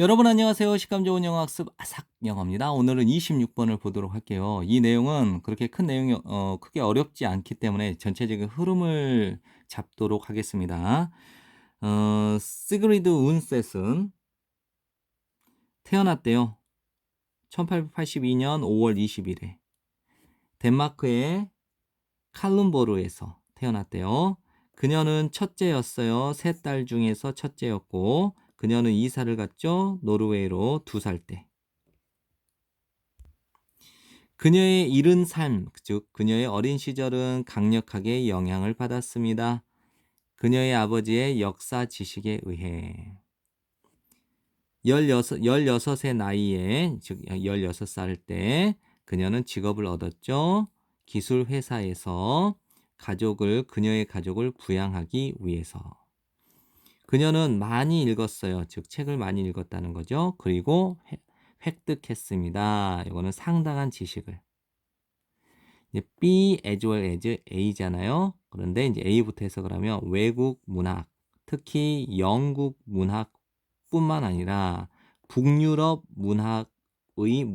여러분 안녕하세요. 식감 좋은 영어 학습 아삭 영어입니다. 오늘은 26번을 보도록 할게요. 이 내용은 그렇게 큰 내용이 크게 어렵지 않기 때문에 전체적인 흐름을 잡도록 하겠습니다. 시그리드 운셋은 태어났대요. 1882년 5월 20일에 덴마크의 칼룬보르에서 태어났대요. 그녀는 첫째였어요. 세 딸 중에서 첫째였고 그녀는 이사를 갔죠. 노르웨이로 2살 때. 그녀의 이른 삶, 즉 그녀의 어린 시절은 강력하게 영향을 받았습니다. 그녀의 아버지의 역사 지식에 의해 16의 나이에, 즉 16살 때 그녀는 직업을 얻었죠. 기술 회사에서 그녀의 가족을 부양하기 위해서. 그녀는 많이 읽었어요. 즉 책을 많이 읽었다는 거죠. 그리고 획득했습니다. 이거는 상당한 지식을. 이제 B as well as A잖아요. 그런데 이제 A부터 해석을 하면 외국 문학, 특히 영국 문학뿐만 아니라 북유럽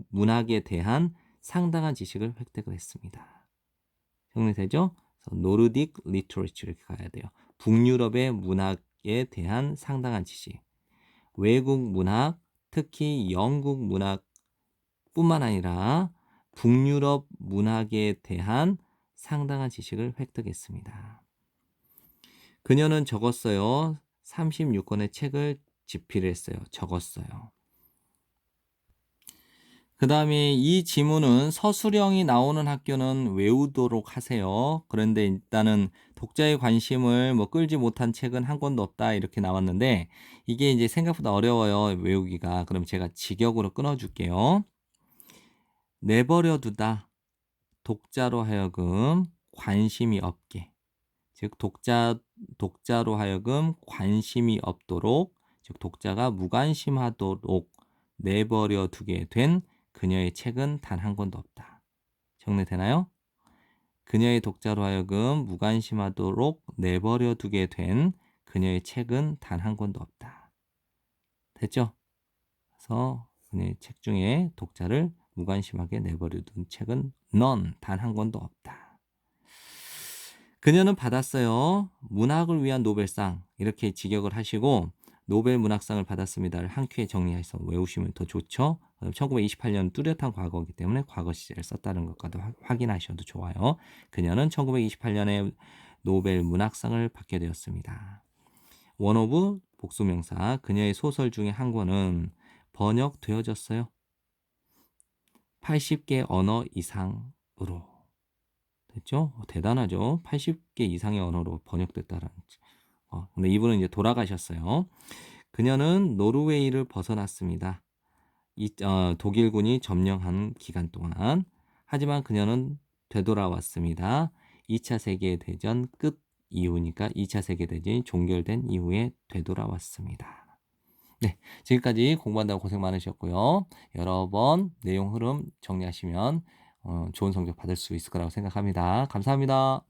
문학에 대한 상당한 지식을 획득을 했습니다. 정리되죠? 그래서 노르딕 리터레처 이렇게 가야 돼요. 북유럽의 문학에 대한 상당한 지식. 외국 문학, 특히 영국 문학뿐만 아니라 북유럽 문학에 대한 상당한 지식을 획득했습니다. 그녀는 적었어요. 36권의 책을 집필했어요. 적었어요. 그 다음에 이 지문은 서술형이 나오는 학교는 외우도록 하세요. 그런데 일단은 독자의 관심을 끌지 못한 책은 한 권도 없다 이렇게 나왔는데 이게 이제 생각보다 어려워요. 외우기가. 그럼 제가 직역으로 끊어줄게요. 내버려 두다. 독자로 하여금 관심이 없게. 즉 독자로 하여금 관심이 없도록, 즉 독자가 무관심하도록 내버려 두게 된 그녀의 책은 단 한 권도 없다. 정리되나요? 그녀의 독자로 하여금 무관심하도록 내버려 두게 된 그녀의 책은 단 한 권도 없다. 됐죠? 그래서 그녀의 책 중에 독자를 무관심하게 내버려 둔 책은 none, 단 한 권도 없다. 그녀는 받았어요. 문학을 위한 노벨상. 이렇게 직역을 하시고 노벨 문학상을 받았습니다를 한 큐에 정리해서 외우시면 더 좋죠. 1928년 뚜렷한 과거이기 때문에 과거 시제를 썼다는 것과도 확인하셔도 좋아요. 그녀는 1928년에 노벨 문학상을 받게 되었습니다. 원 오브 복수명사. 그녀의 소설 중에 한 권은 번역되어졌어요. 80개 언어 이상으로. 됐죠? 대단하죠? 80개 이상의 언어로 번역됐다라는. 근데 이분은 이제 돌아가셨어요. 그녀는 노르웨이를 벗어났습니다. 독일군이 점령한 기간 동안. 하지만 그녀는 되돌아왔습니다. 2차 세계대전 끝 이후니까 2차 세계대전이 종결된 이후에 되돌아왔습니다. 네, 지금까지 공부한다고 고생 많으셨고요. 여러 번 내용 흐름 정리하시면 좋은 성적 받을 수 있을 거라고 생각합니다. 감사합니다.